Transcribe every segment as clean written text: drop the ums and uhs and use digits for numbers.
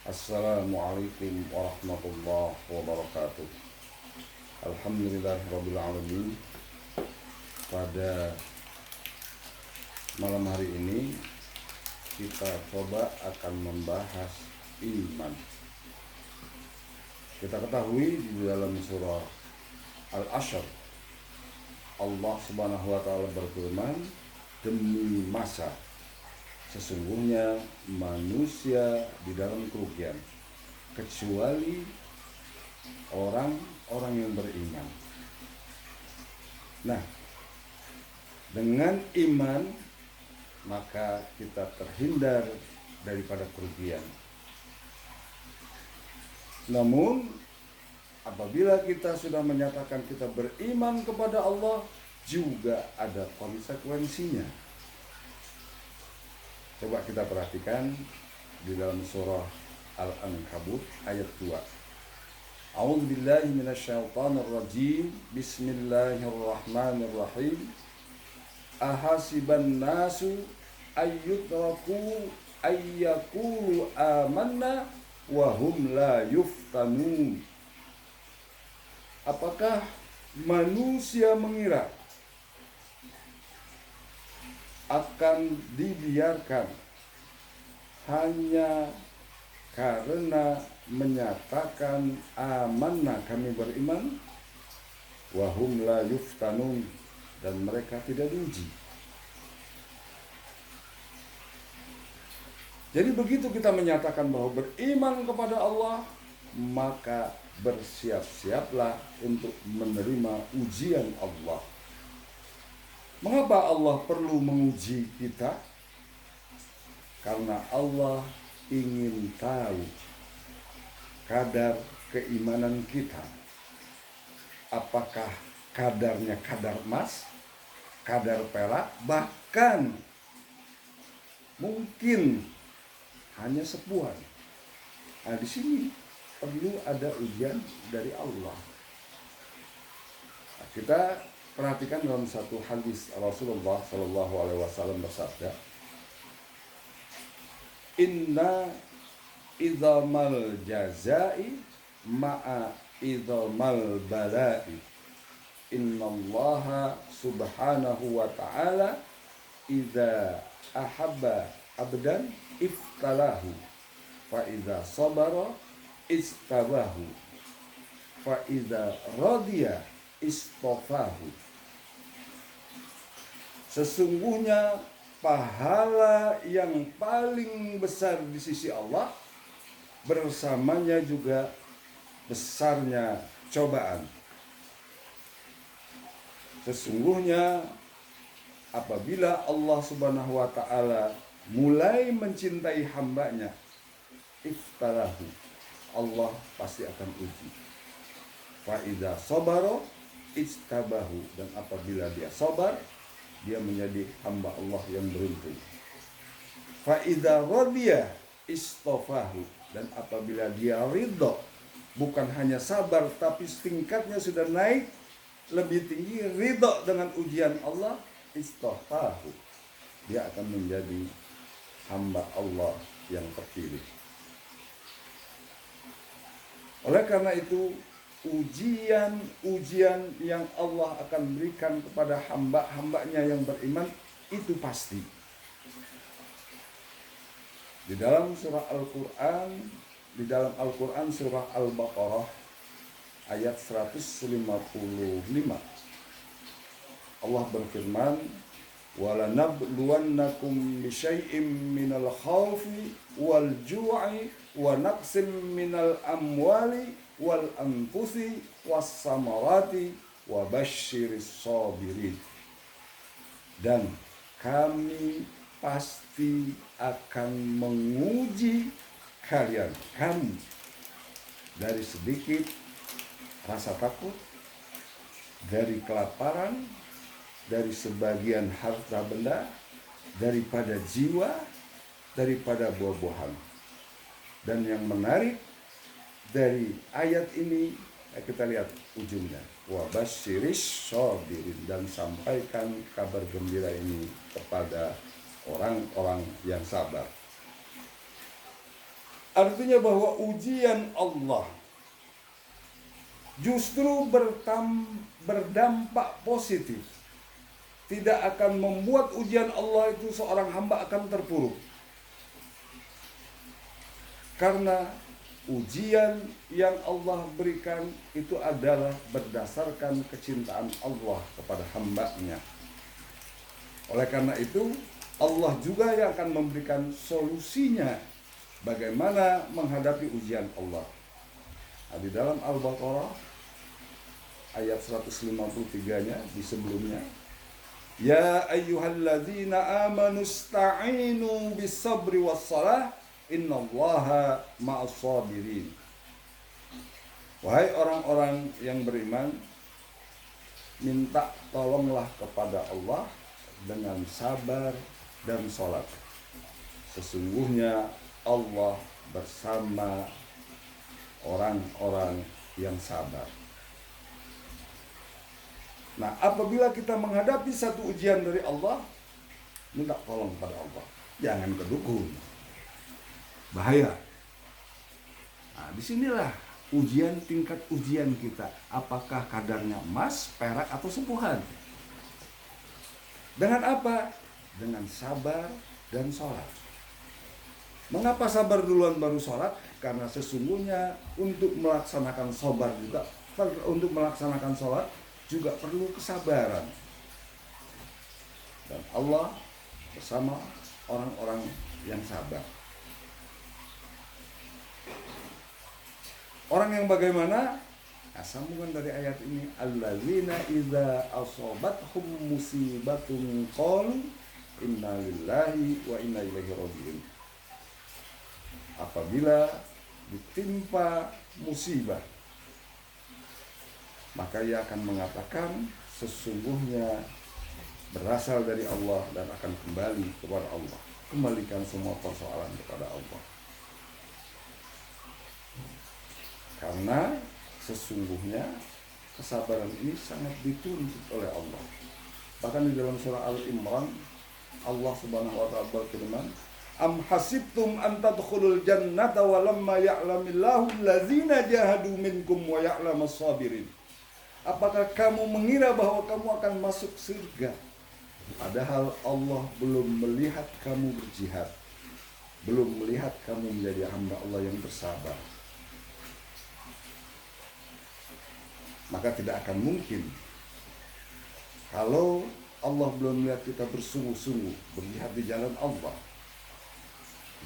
Assalamualaikum warahmatullahi wabarakatuh. Alhamdulillahirabbil alamin. Pada malam hari ini kita coba akan membahas iman. Kita ketahui di dalam surah Al-Ashr Allah Subhanahu wa taala berfirman, demi masa sesungguhnya manusia di dalam kerugian kecuali orang-orang yang beriman. Nah, dengan iman maka kita terhindar daripada kerugian. Namun apabila kita sudah menyatakan kita beriman kepada Allah, juga ada konsekuensinya. Coba kita perhatikan di dalam surah Al-Ankabut ayat 2. A'udzubillahi minasyaitonirrajim. Bismillahirrahmanirrahim. Ahasiban nasu ayyutraku ayyakulu amanna wa hum la yuftanun. Apakah manusia mengira akan dibiarkan hanya karena menyatakan amanah kami beriman, wahum la yuftanun, dan mereka tidak diuji. Jadi begitu kita menyatakan bahwa beriman kepada Allah, maka bersiap-siaplah untuk menerima ujian Allah. Mengapa Allah perlu menguji kita? Karena Allah ingin tahu kadar keimanan kita. Apakah kadarnya kadar emas, kadar perak, bahkan mungkin hanya sepuan. Nah, di sini perlu ada ujian dari Allah. Nah, kita perhatikan dalam satu hadis Rasulullah Shallallahu Alaihi Wasallam bersabda, Inna idhamal jazai ma'a idhamal balai. Inna Allah subhanahu wa ta'ala idha ahabba abdan iftalahu fa idha sabara istabahu fa idha radiya istofahu. Sesungguhnya pahala yang paling besar di sisi Allah, bersamanya juga besarnya cobaan. Sesungguhnya apabila Allah Subhanahu wa ta'ala mulai mencintai hambanya, iftalahu, Allah pasti akan uji. Fa idza sabara istabahu, dan apabila dia sabar, dia menjadi hamba Allah yang beruntung. Fa idza radiya istofahu, dan apabila dia ridha, bukan hanya sabar tapi tingkatnya sudah naik lebih tinggi, ridha dengan ujian Allah, istofahu, dia akan menjadi hamba Allah yang terpilih. Oleh karena itu, ujian yang Allah akan berikan kepada hamba-hambanya yang beriman itu pasti. Di dalam surah Al-Quran, di dalam Al-Quran surah Al-Baqarah ayat 155, Allah berfirman, وَلَنَبْلُوَنَّكُمْ بِشَيْءٍ مِّنَ الْخَوْفِ وَالْجُوعِ وَنَقْصٍ مِّنَ الْأَمْوَالِ وَالْأَنفُسِ وَالثَّمَرَاتِ وَبَشِّرِ الصَّابِرِينَ. Dan kami pasti akan menguji kamu dari sedikit rasa takut, dari kelaparan, dari sebagian harta benda, daripada jiwa, daripada buah-buahan. Dan yang menarik dari ayat ini, kita lihat ujungnya, wa basyiris sabirin, dan sampaikan kabar gembira ini kepada orang-orang yang sabar. Artinya bahwa ujian Allah justru berdampak positif. Tidak akan membuat ujian Allah itu seorang hamba akan terpuruk. Karena ujian yang Allah berikan itu adalah berdasarkan kecintaan Allah kepada hambanya. Oleh karena itu, Allah juga yang akan memberikan solusinya bagaimana menghadapi ujian Allah. Nah, di dalam Al-Baqarah ayat 153-nya di sebelumnya, ya ayyuhalladzina amanu ista'inu bis-sabri was-salah innallaha ma'as-sabirin. Wahai orang-orang yang beriman, minta tolonglah kepada Allah dengan sabar dan sholat. Sesungguhnya Allah bersama orang-orang yang sabar. Nah, apabila kita menghadapi satu ujian dari Allah, minta tolong pada Allah. Jangan ke dukun. Bahaya. Nah, disinilah ujian, tingkat ujian kita. Apakah kadarnya emas, perak, atau sepuhan? Dengan apa? Dengan sabar dan sholat. Mengapa sabar duluan baru sholat? Karena sesungguhnya untuk melaksanakan sabar juga, untuk melaksanakan sholat juga perlu kesabaran. Dan Allah bersama orang-orang yang sabar. Orang yang bagaimana? Nah, sambungan dari ayat ini, allazina idza asabathum musibatun qalu inna lillahi wa inna ilaihi raji'un. Apabila ditimpa musibah, maka ia akan mengatakan sesungguhnya berasal dari Allah dan akan kembali kepada Allah. Kembalikan semua persoalan kepada Allah. Karena sesungguhnya kesabaran ini sangat dituntut oleh Allah. Bahkan di dalam surah Al-Imran, Allah Subhanahu wa taala berfirman, am hasibtum an tadkhulul jannata wa lamma ya'lamillahu allazina jahadu minkum wa ya'lamas sabirin. Apakah kamu mengira bahwa kamu akan masuk surga, padahal Allah belum melihat kamu berjihad, belum melihat kamu menjadi hamba Allah yang bersabar? Maka tidak akan mungkin kalau Allah belum melihat kita bersungguh-sungguh berjihad di jalan Allah,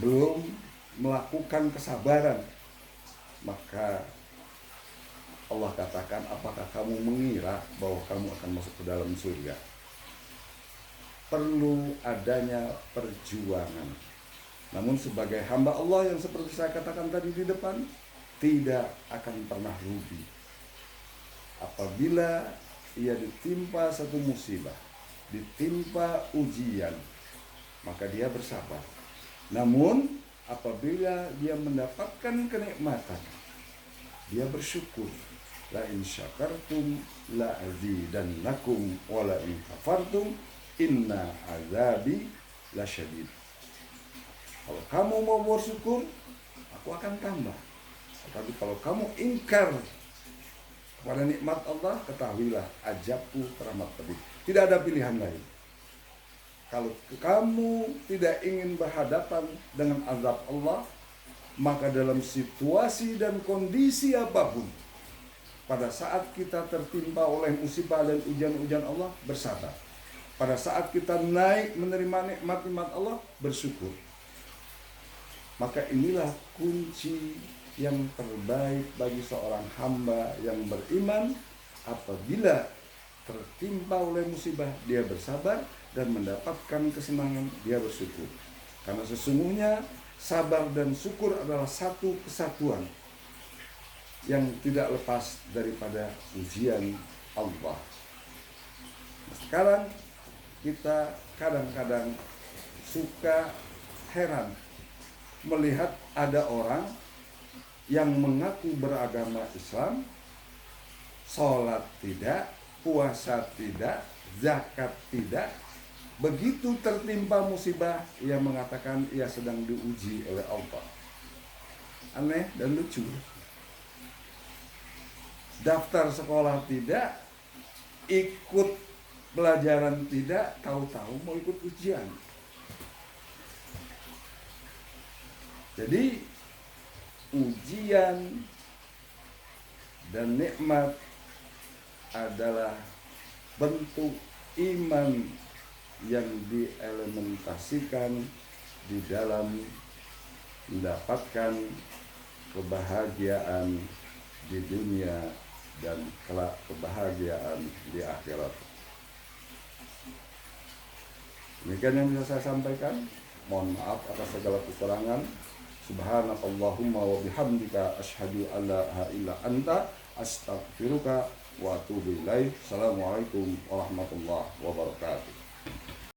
belum melakukan kesabaran, maka Allah katakan, apakah kamu mengira bahwa kamu akan masuk ke dalam surga? Perlu adanya perjuangan. Namun sebagai hamba Allah yang seperti saya katakan tadi di depan, tidak akan pernah rugi. Apabila ia ditimpa satu musibah, ditimpa ujian, maka dia bersabar. Namun apabila dia mendapatkan kenikmatan, dia bersyukur. La in syakartum la azidannakum wa la in kafartum inna azabi lasyadid. Kalau kamu mau bersyukur, aku akan tambah. Tapi kalau kamu ingkar pada nikmat Allah, ketahuilah azabku teramat pedih. Tidak ada pilihan lain. Kalau kamu tidak ingin berhadapan dengan azab Allah, maka dalam situasi dan kondisi apapun, pada saat kita tertimpa oleh musibah dan ujian-ujian Allah, bersabar. Pada saat kita naik menerima nikmat-nikmat Allah, bersyukur. Maka inilah kunci yang terbaik bagi seorang hamba yang beriman. Apabila tertimpa oleh musibah, dia bersabar, dan mendapatkan kesenangan, dia bersyukur. Karena sesungguhnya sabar dan syukur adalah satu kesatuan yang tidak lepas daripada ujian Allah. Nah, sekarang kita kadang-kadang suka heran melihat ada orang yang mengaku beragama Islam, sholat tidak, puasa tidak, zakat tidak. Begitu tertimpa musibah, ia mengatakan ia sedang diuji oleh Allah. aneh dan lucu. Daftar sekolah tidak, ikut pelajaran tidak, tahu-tahu mau ikut ujian. Jadi ujian dan nikmat adalah bentuk iman yang dielementasikan di dalam mendapatkan kebahagiaan di dunia dan kelak kebahagiaan di akhirat. Demikian yang bisa saya sampaikan. Mohon maaf atas segala kekurangan. Subhanakallahumma wa bihamdika asyhadu an la ilaha illa anta astaghfiruka wa atubu ilaik. Assalamualaikum warahmatullahi wabarakatuh.